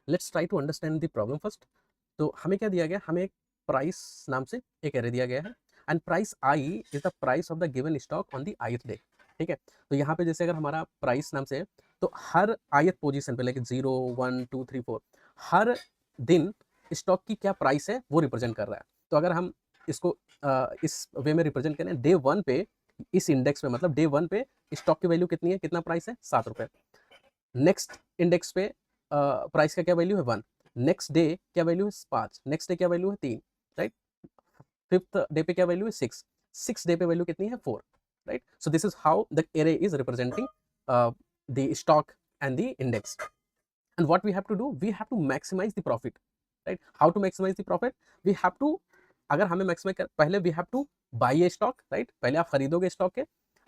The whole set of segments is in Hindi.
Let's try to understand the problem first. तो हमें क्या दिया गया, हमें एक प्राइस नाम से एक एरे दिया गया है and price I is the price of the given stock on the ith day. ठीक है, तो यहाँ पे जैसे अगर हमारा प्राइस नाम से है तो हर ith पोजीशन पे लाइक 0 1 2 3 4 हर दिन स्टॉक की क्या प्राइस है वो रिप्रेजेंट कर रहा है। तो अगर हम इसको इस वे में रिप्रेजेंट करें, डे 1 पे इस इंडेक्स पे मतलब डे 1 पे स्टॉक की वैल्यू कितनी है, कितना प्राइस है, 7 रुपए। नेक्स्ट इंडेक्स पे प्राइस का क्या वैल्यू है, 1। नेक्स्ट डे क्या वैल्यू है, 5। नेक्स्ट डे क्या वैल्यू है, 3। राइट। फिफ्थ डे पे क्या वैल्यू है, 6। सिक्स डे पे वैल्यू कितनी है, 4। Right. So this is how the array is representing the stock and the index. And what we have to do, we have to maximize the profit, right? How to maximize the profit? We have to, अगर हमें मैक्सिमाइज कर, पहले we have to buy a stock, right? पहले आप खरीदोगे स्टॉक के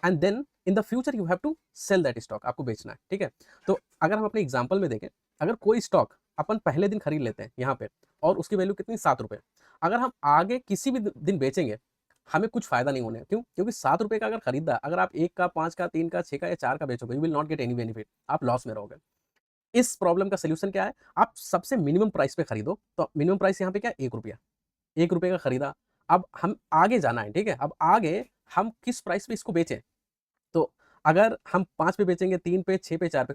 and then in the future you have to sell that stock, आपको बेचना है। ठीक है, तो अगर हम अपने एग्जांपल में देखें, अगर कोई स्टॉक अपन पहले दिन खरीद लेते हैं यहाँ पे और उसकी वैल्यू कितनी, 7 रुपए, अगर हम आगे किसी भी दिन बेचेंगे हमें कुछ फायदा नहीं होने, क्यों? क्योंकि 7 रुपए का अगर खरीदा, अगर आप 1 का, 5 का, 3 का, 6 का या 4 का बेचोगे, you will not get any benefit, आप लॉस में रहोगे। इस प्रॉब्लम का सॉल्यूशन क्या है, आप सबसे मिनिमम प्राइस पे खरीदो। तो मिनिमम प्राइस यहाँ पे क्या है, 1 रुपया। 1 रुपए का खरीदा, अब हम आगे जाना है। ठीक है, अब आगे हम किस प्राइस पे इसको बेचें। तो अगर हम 5 पे बेचेंगे, 3 पे, 6 पे, 4 पे,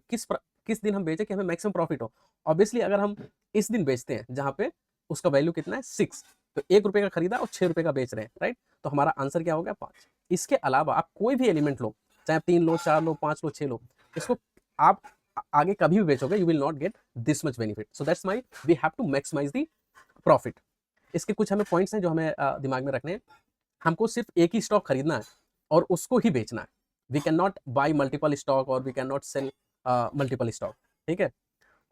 किस दिन हम बेचें कि हमें मैक्सिमम प्रॉफिट हो। ऑब्वियसली अगर हम इस दिन बेचते हैं जहाँ पे उसका वैल्यू कितना है, 6, तो 1 रुपए का खरीदा और 6 रुपए का बेच रहे हैं, राइट। तो हमारा आंसर क्या हो गया, 5। इसके अलावा आप कोई भी एलिमेंट लो, चाहे आप 3 लो, 4 लो, 5 लो, 6 लो, इसको आप आगे कभी भी बेचोगे, you will not get this much benefit. So that's my we have to maximize the profit. इसके कुछ हमें पॉइंट्स हैं जो हमें दिमाग में रखने हैं। हमको सिर्फ एक ही स्टॉक खरीदना है और उसको ही बेचना है। We can not buy multiple stock और we can not sell multiple stock. ठीक है,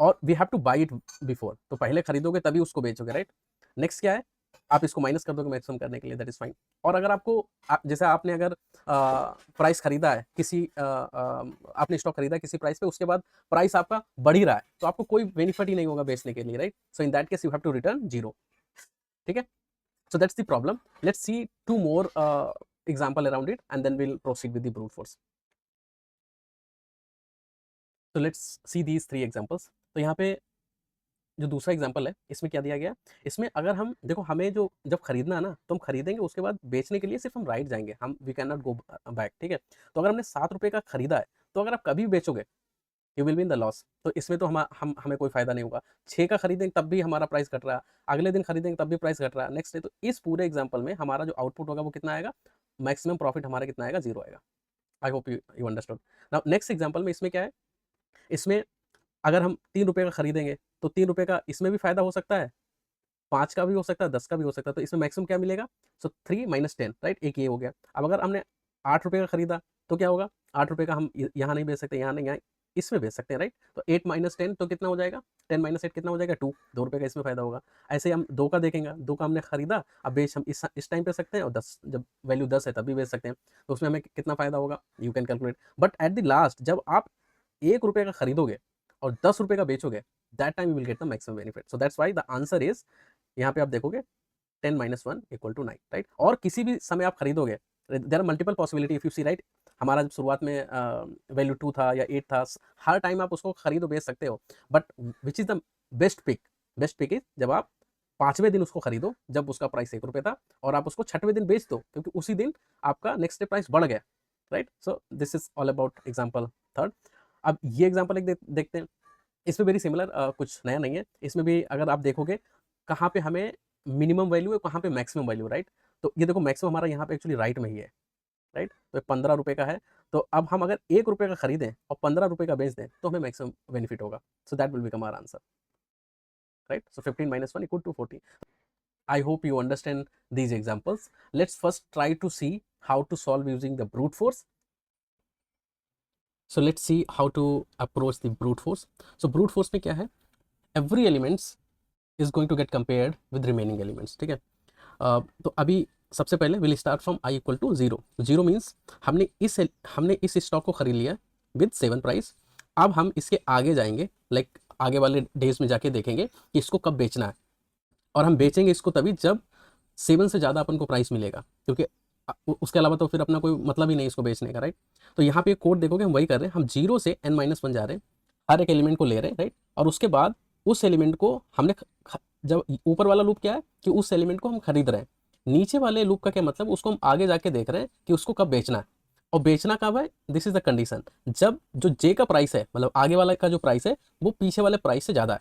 और we have to buy it before, तो पहले खरीदोगे तभी उसको बेचोगे, राइट। नेक्स्ट क्या है, आप इसको माइनस कर दोगे मैक्सिमम करने के लिए, दैट इज फाइन। और अगर आपको जैसे आपने अगर प्राइस खरीदा है किसी आपने स्टॉक खरीदा है किसी प्राइस पे, उसके बाद प्राइस आपका बढ़ ही रहा है, तो आपको कोई बेनिफिट ही नहीं होगा बेचने के लिए, right. So in that case you have to return 0। ठीक है, so that's the problem. Let's see two more example around it and then we'll proceed with the brute force. So let's see these three examples. तो यहाँ पे जो दूसरा एग्जाम्पल है इसमें क्या दिया गया, इसमें अगर हम देखो, हमें जो जब खरीदना है ना तो हम खरीदेंगे, उसके बाद बेचने के लिए सिर्फ हम राइट जाएंगे, हम we can not go back. ठीक है, तो अगर हमने 7 रुपए का खरीदा है तो अगर आप कभी भी बेचोगे you will be in the loss. तो इसमें तो हमें कोई फायदा नहीं होगा। 6 का खरीदेंगे तब भी हमारा प्राइस घट रहा है, अगले दिन खरीदेंगे तब भी प्राइस घट रहा है, नेक्स्ट डे। तो इस पूरे एग्जाम्पल में हमारा जो आउटपुट होगा वो कितना आएगा, मैक्सिमम प्रॉफिट हमारा कितना आएगा, 0 आएगा। आई hope you understood. Now next example में इसमें क्या है, इसमें अगर हम 3 रुपए का खरीदेंगे तो 3 रुपए का इसमें भी फायदा हो सकता है, 5 का भी हो सकता है, 10 का भी हो सकता है। तो इसमें मैक्सिमम क्या मिलेगा, सो 3 माइनस 10, राइट, एक ये हो गया। अब अगर हमने 8 रुपए का खरीदा तो क्या होगा, 8 रुपए का हम यहाँ नहीं बेच सकते, यहाँ नहीं, यहाँ इसमें बेच सकते हैं, राइट। तो 8 माइनस 10 तो कितना हो जाएगा, 10 माइनस 8 कितना हो जाएगा, 2। 2 रुपए का इसमें फायदा होगा। ऐसे ही हम 2 का देखेंगे, 2 का हमने खरीदा, अब बेच हम इस टाइम पे सकते हैं, और 10 जब वैल्यू 10 है तब भी बेच सकते हैं। तो उसमें हमें कितना फायदा होगा, you can calculate. But at the last जब आप 1 रुपए का खरीदोगे और 10 रुपए का बेचोगे, that time you will get the maximum benefit. So that's why the answer is, यहाँ पे आप देखोगे 10 माइनस 1 इक्वल टू 9, राइट। और किसी भी समय आप खरीदोगे, there are multiple possibility if you see, right. हमारा जब शुरुआत में वैल्यू 2 था या 8 था, हर टाइम आप उसको खरीदो बेच सकते हो। But which is the best pick, best pick is जब आप 5वें दिन उसको खरीदो जब उसका प्राइस 1 रुपये था, और आप उसको 6वें दिन बेच दो क्योंकि उसी दिन आपका नेक्स्ट डे प्राइस बढ़ गया, right. So this is all about example third. अब ये एग्जाम्पल एक देखते हैं, इसमें वेरी सिमिलर, कुछ नया नहीं है। इसमें भी अगर आप देखोगे कहाँ पे हमें मिनिमम वैल्यू है, कहाँ पे मैक्सिमम वैल्यू, राइट। तो ये देखो मैक्सिमम हमारा यहाँ पे एक्चुअली राइट में ही है, राइट। तो 15 रुपए का है, तो अब हम अगर 1 रुपए का खरीदें और 15 रुपए का बेच दें तो हमें मैक्सिमम बेनिफिट होगा। So that will become our answer, right. So 15 minus 1 equal to 40। I hope you understand these examples. Let's first try to see how to solve using the brute force. So let's see how to approach the brute force. So brute force में क्या है, every elements is going to get compared with remaining elements, ठीक है। तो अभी सबसे पहले will start from i equal to 0। 0 means हमने इस स्टॉक को खरीद लिया विद 7 प्राइस। अब हम इसके आगे जाएंगे, लाइक आगे वाले डेज में जाके देखेंगे कि इसको कब बेचना है, और हम बेचेंगे इसको तभी जब 7 से ज़्यादा अपन को प्राइस मिलेगा, क्योंकि उसके अलावा तो फिर अपना कोई मतलब ही नहीं इसको बेचने का, राइट। तो यहाँ पे कोड देखोगे हम वही कर रहे हैं, हम 0 से n-1 जा रहे हैं, हर एक एलिमेंट को ले रहे हैं, राइट। और उसके बाद उस एलिमेंट को हमने जब ऊपर वाला लूप क्या है कि उस एलिमेंट को हम खरीद रहे हैं, नीचे वाले लूप का क्या मतलब, उसको हम आगे जाके देख रहे हैं कि उसको कब बेचना है, और बेचना कब है, दिस इज द कंडीशन, जब जो जे का प्राइस है, मतलब आगे वाला का जो प्राइस है वो पीछे वाले प्राइस से ज़्यादा है,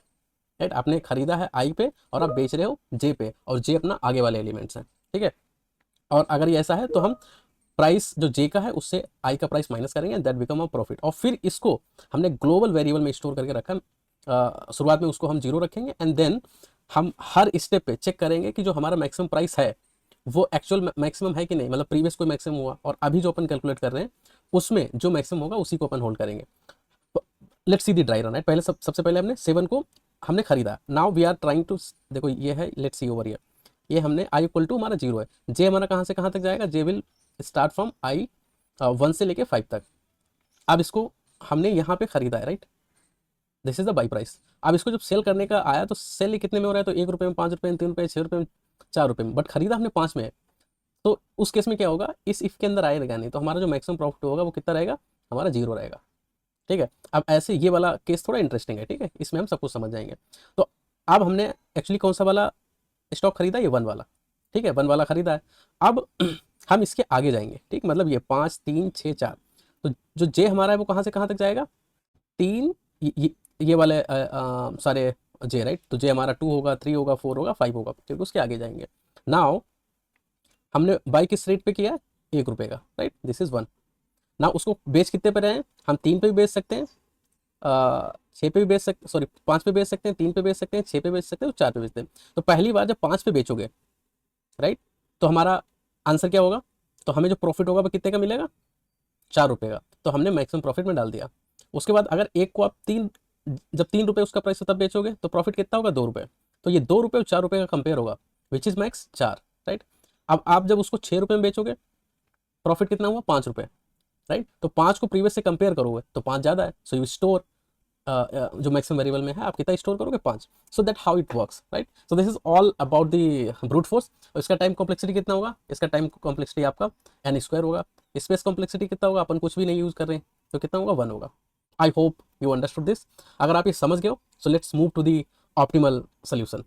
राइट। आपने खरीदा है आई पे और आप बेच रहे हो जे पे, और जे अपना आगे वाले एलिमेंट्स हैं, ठीक है। और अगर ये ऐसा है तो हम प्राइस जो जे का है उससे आई का प्राइस माइनस करेंगे, दैट बिकम अ प्रॉफिट। और फिर इसको हमने ग्लोबल वेरिएबल में स्टोर करके रखा है, शुरुआत में उसको हम जीरो रखेंगे, एंड देन हम हर स्टेप पे चेक करेंगे कि जो हमारा मैक्सिमम प्राइस है वो एक्चुअल मैक्सिमम है कि नहीं, मतलब प्रीवियस कोई मैक्सिमम हुआ और अभी जो अपन कैलकुलेट कर रहे हैं उसमें जो मैक्सिमम होगा उसी को अपन होल्ड करेंगे। Let's see the dry run, पहले सबसे पहले हमने 7 को हमने खरीदा, now we are trying to, देखो ये है, लेट्स सी ओवर हियर, ये हमने आई इक्वल टू हमारा 0 है, जे हमारा कहाँ से कहाँ तक जाएगा, जे विल स्टार्ट फ्रॉम आई 1 से लेके 5 तक। अब इसको हमने यहाँ पे खरीदा है, right, this is the by price. अब इसको जब सेल करने का आया तो सेल कितने में हो रहा है, तो 1 रुपये में, 5 रुपये में, 3 रुपये, 6 रुपये में, 4 रुपये में, बट खरीदा हमने 5 में है। तो उस केस में क्या होगा, इस इफ के अंदर आएगा नहीं, तो हमारा जो मैक्सिमम प्रॉफिट होगा वो कितना रहेगा, हमारा 0 रहेगा, ठीक है। अब ऐसे ये वाला केस थोड़ा इंटरेस्टिंग है, ठीक है, इसमें हम सब कुछ समझ जाएंगे। तो अब हमने एक्चुअली कौन सा वाला स्टॉक खरीदा, ये 1 वाला, ठीक है, 1 वाला खरीदा है। अब हम इसके आगे जाएंगे, ठीक, मतलब ये 5, 3, 6, 4, तो जो जे हमारा है वो कहाँ से कहाँ तक जाएगा, 3, ये वाले सारे जे, राइट, तो जे हमारा 2 होगा, 3 होगा, 4 होगा, 5 होगा, ठीक, उसके आगे जाएंगे। नाउ हमने बाई किस रेट पे किया है, 1 रुपये का, राइट, दिस इज 1। ना उसको बेच कितने पे रहे हैं, हम 3 पे भी बेच सकते हैं, 6 पे भी बेच सकते, सॉरी 5 पे बेच सकते हैं, 3 पे बेच सकते हैं, 6 पे बेच सकते हैं, और 4 पे बेचते हैं। तो पहली बार जब 5 पे बेचोगे, राइट, तो हमारा आंसर क्या होगा, तो हमें जो प्रॉफिट होगा वो कितने का मिलेगा, 4 रुपये का, तो हमने मैक्सिमम प्रॉफिट में डाल दिया। उसके बाद अगर एक को आप जब 3 रुपये उसका प्राइस तब बेचोगे तो प्रॉफिट कितना होगा, 2 रुपये, तो ये 2 रुपये और 4 रुपये का कंपेयर होगा, विच इज मैक्स 4, राइट। अब आप जब उसको 6 रुपये में बेचोगे, प्रॉफिट कितना हुआ, 5 रुपये, राइट, तो 5 को प्रीवियस से कंपेयर करोगे तो 5 ज़्यादा है, सो यू स्टोर जो मैक्सिमम वेरिएबल में है आप कितना स्टोर करोगे, 5। So that how it works, right. So this is all about the brute force. इसका टाइम कॉम्प्लेक्सिटी कितना होगा, इसका टाइम कॉम्प्लेक्सिटी आपका n² होगा। स्पेस कॉम्प्लेक्सिटी कितना होगा, अपन कुछ भी नहीं यूज कर रहे हैं, तो कितना होगा, 1 होगा। I hope you understood this. अगर आप ये समझ गए हो, so let's move to the optimal solution.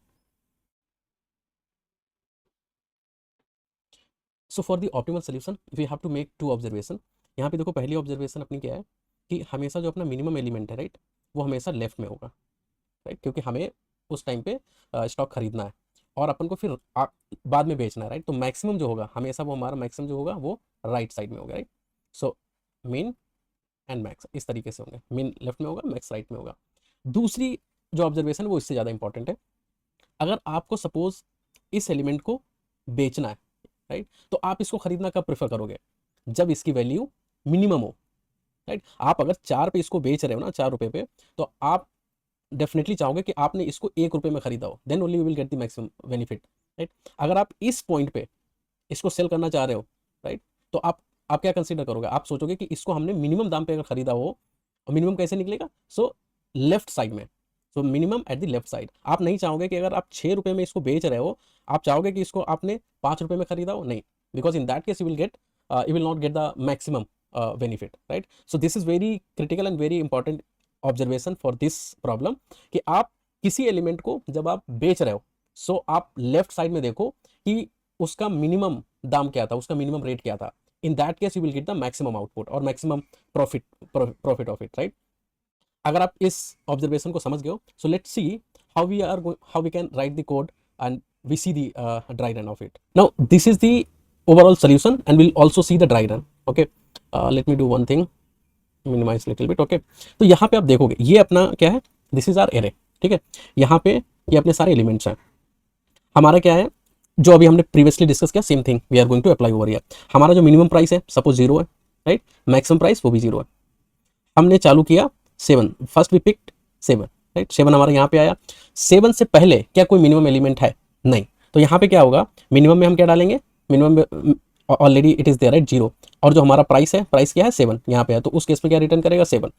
So for the optimal solution we have to make 2 observation. यहाँ पे देखो, पहली ऑब्जर्वेशन अपनी क्या है कि हमेशा जो अपना मिनिमम एलिमेंट है, राइट, वो हमेशा लेफ्ट में होगा, राइट, क्योंकि हमें उस टाइम पे स्टॉक खरीदना है और अपन को फिर बाद में बेचना है, राइट। तो मैक्सिमम जो होगा हमेशा, वो हमारा मैक्सिमम जो होगा वो राइट साइड में होगा, राइट। सो मिन एंड मैक्स इस तरीके से होंगे, मिन लेफ्ट में होगा, मैक्स राइट में होगा। दूसरी जो ऑब्जर्वेशन वो इससे ज़्यादा इंपॉर्टेंट है। अगर आपको सपोज इस एलिमेंट को बेचना है, राइट, तो आप इसको खरीदना कब प्रेफर करोगे, जब इसकी वैल्यू मिनिमम हो, राइट। आप अगर 4 पे इसको बेच रहे हो ना, 4 रुपये पे, तो आप डेफिनेटली चाहोगे कि आपने इसको 1 रुपये में खरीदा हो, then only you will get the maximum benefit, right. अगर आप इस पॉइंट पे इसको सेल करना चाह रहे हो, राइट, तो आप क्या कंसीडर करोगे, आप सोचोगे कि इसको हमने मिनिमम दाम पे अगर खरीदा हो, और मिनिमम कैसे निकलेगा, सो लेफ्ट साइड में, so minimum at the left side. आप नहीं चाहोगे कि अगर आप 6 रुपये में इसको बेच रहे हो, आप चाहोगे कि इसको आपने 5 रुपये में खरीदा हो, नहीं, because in that case you will not gate the maximum benefit, right. So this is very critical and very important observation for this problem, कि आप किसी एलिमेंट को जब आप बेच रहे हो, सो आप लेफ्ट साइड में देखो कि उसका मिनिमम दाम क्या था, उसका मिनिमम रेट क्या था। In that case you will get the maximum output और maximum profit of it, right. अगर आप इस ऑब्जर्वेशन को समझ गए हो, so let's see how we can write the code and we see the dry run of it. Now this is the overall solution and we'll also see the dry run. Okay, let me do one thing, minimize little bit. Okay, तो यहाँ पे आप देखोगे ये अपना क्या है, this is our array, ठीक है। यहाँ पे ये अपने सारे एलिमेंट्स हैं। हमारा क्या है, जो अभी हमने प्रीवियसली डिस्कस किया, same thing we are going to apply over here. हमारा जो मिनिमम प्राइस है सपोज 0 है, राइट, मैक्सिमम प्राइस वो भी 0 है। हमने चालू किया 7, फर्स्ट वी पिक्ड 7, राइट, 7 हमारा यहाँ पे आया। 7 से पहले क्या कोई मिनिमम एलिमेंट है, नहीं, तो यहाँ पे क्या होगा, मिनिमम में हम क्या डालेंगे, मिनिमम में already it is there, right, 0, और जो हमारा प्राइस है, प्राइस क्या है 7 यहाँ पे है, तो उस केस में क्या रिटर्न करेगा 7।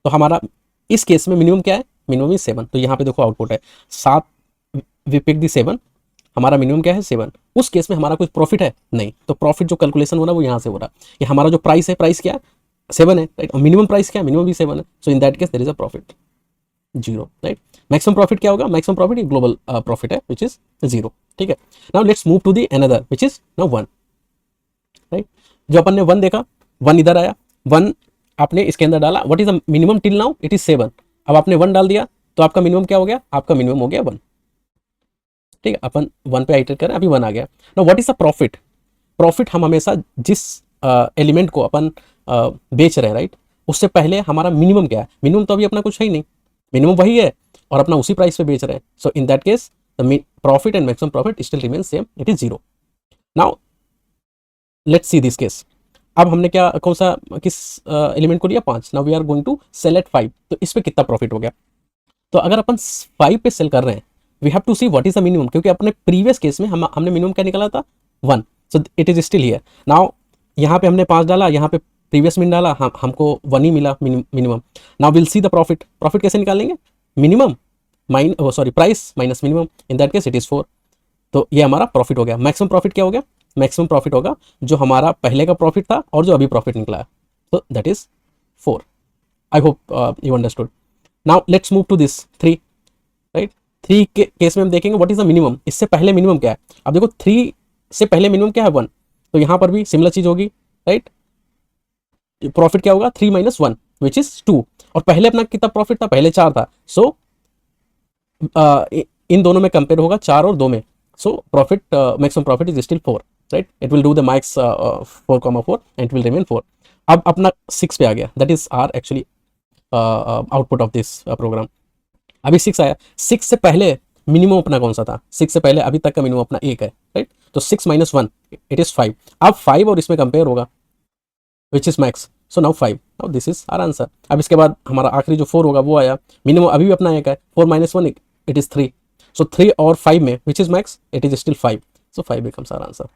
तो हमारा इस केस में मिनिमम क्या है, मिनिमम इज 7, तो यहाँ पे देखो आउटपुट है 7, वी पिक दी 7, हमारा मिनिमम क्या है 7। उस केस में हमारा कुछ प्रॉफिट है, नहीं, तो प्रॉफिट जो कैलकुलेशन हो रहा है वो यहाँ से हो रहा है कि हमारा जो प्राइस है, प्राइस क्या है 7 है, राइट, और मिनिमम प्राइस क्या है, मिनिमम भी 7 है, so in that case there is a profit. Zero, right. Maximum profit क्या होगा, मैक्सिमम प्रॉफिट ग्लोबल प्रॉफिट है विच इज जीरो, ठीक है। Now let's move to the another which is now one, right. जो अपन ने वन देखा, वन इधर आया, वन आपने इसके अंदर डाला, what is the minimum till now, it is 7। अब आपने वन डाल दिया तो आपका मिनिमम क्या हो गया, आपका मिनिमम हो गया वन, ठीक है। अपन वन पे आइटरेट करें, अभी वन आ गया। Now what is the profit, profit हम हमेशा जिस एलिमेंट को अपन बेच रहे हैं, राइट, उससे पहले हमारा मिनिमम क्या है, मिनिमम तो अभी अपना कुछ है ही नहीं, मिनिमम वही है और अपना उसी प्राइस पे बेच रहे हैं। So in that case the profit and maximum profit still remain same, it is zero. Now let's see this case. अब हमने क्या, कौन सा, किस एलिमेंट को लिया, 5। Now we are going to sell at 5, तो इस पे कितना प्रॉफिट हो गया। तो अगर अपन 5 पे सेल कर रहे हैं, we have to see what is the minimum, क्योंकि अपने प्रीवियस केस में हमने मिनिमम क्या निकाला था, 1। So it is still here. Now यहाँ पे हमने 5 डाला, यहाँ पे प्रीवियस में डाला, हमको 1 ही मिला minimum. Now will see the profit, profit कैसे निकालेंगे, minimum price minus minimum, in that case it is 4। तो ये हमारा प्रॉफिट हो गया। मैक्सिमम प्रॉफिट क्या हो गया, मैक्सिमम प्रॉफिट होगा जो हमारा पहले का प्रॉफिट था और जो अभी प्रॉफिट निकला है, तो that is 4। I hope you understood. Now let's move to this 3, right. 3 के केस में हम देखेंगे व्हाट इज द मिनिमम, इससे पहले मिनिमम क्या है। अब देखो 3 से पहले मिनिमम क्या है, 1, तो यहां पर भी सिमिलर चीज होगी, राइट। प्रॉफिट क्या होगा, 3 माइनस 1 विच इज 2, और पहले अपना कितना प्रॉफिट था, पहले 4 था। सो इन दोनों में कंपेयर होगा 4 और 2 में, so profit maximum profit is still 4, right. It will do the max 4,4 and it will remain 4। अब अपना 6 पे आ गया, that is our actually output of this program. अभी 6 आया, 6 से पहले मिनिमम अपना कौन सा था, 6 से पहले अभी तक का मिनिमम अपना 1 है, राइट। तो 6 माइनस 1 इट इज 5। अब 5 और इसमें कंपेयर होगा which is max, so now 5, now this is our answer. अब इसके बाद हमारा आखिरी जो 4 होगा वो आया, मिनिमम अभी भी अपना 1 है, 4 माइनस 1 इट इज 3। सो 3 और 5 में which is max, it is still 5, so 5 becomes our answer.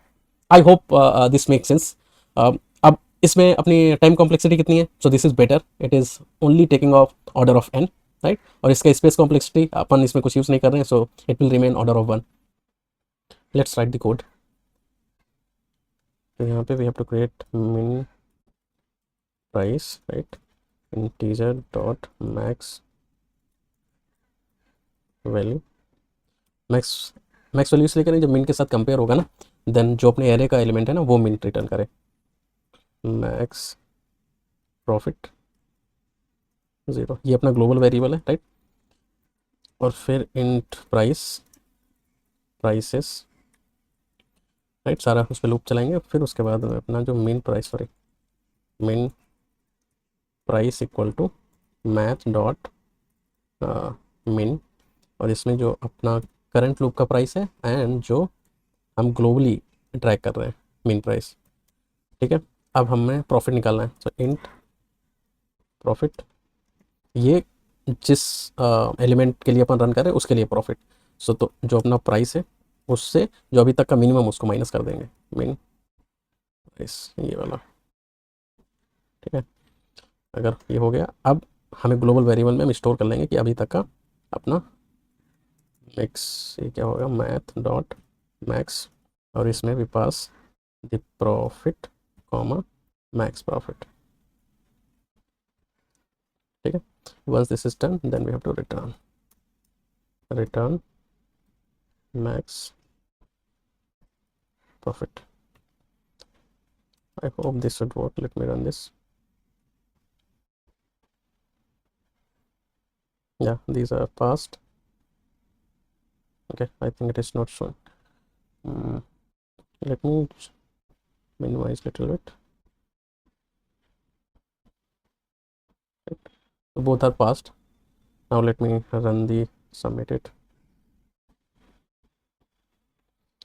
I hope this make sense. अब इसमें अपनी टाइम कॉम्प्लेक्सिटी कितनी है, so this is better, it is only taking of order of n, right. और इसका स्पेस कॉम्प्लेक्सिटी अपन इसमें कुछ यूज नहीं कर रहे हैं, so it will remain order of 1। Let's write the code. तो यहाँ पे वी हैव टू क्रिएट मिन price, right, integer dot max value, max value इसलिए करें जब मिन के साथ कंपेयर होगा ना, देन जो अपने एरे का एलिमेंट है ना वो मिन रिटर्न करे। मैक्स प्रॉफिट 0, ये अपना ग्लोबल वेरिएबल है, राइट। और फिर इंट प्राइसेस, राइट, सारा उस पर लूप चलाएंगे। फिर उसके बाद में अपना जो min price equal to math dot min, और इसमें जो अपना करंट लूप का प्राइस है एंड जो हम ग्लोबली ट्रैक कर रहे हैं मिन प्राइस, ठीक है। अब हमें प्रॉफिट निकालना है, तो इंट प्रॉफिट, ये जिस एलिमेंट के लिए अपन रन कर रहे हैं उसके लिए प्रॉफिट। सो तो जो अपना प्राइस है उससे जो अभी तक का मिनिमम उसको माइनस कर देंगे, मिन प्राइस ये वाला, ठीक है। अगर ये हो गया, अब हमें ग्लोबल वेरिएबल में हम स्टोर कर लेंगे कि अभी तक का अपना मैक्स, ये क्या होगा, मैथ डॉट मैक्स, और इसमें भी pass the profit comma max profit, ठीक है। once this is done then we have to return max profit. I hope this should work. Let me run this. Yeah, these are passed. Okay, I think it is not shown. Let me minimize little bit. So both are passed. Now let me run the submitted.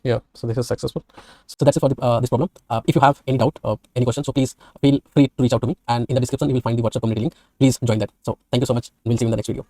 Yeah, so this is successful. So that's it for this problem. If you have any doubt or any question, so please feel free to reach out to me, and in the description you will find the WhatsApp community link. Please join that. So thank you so much. We'll see you in the next video.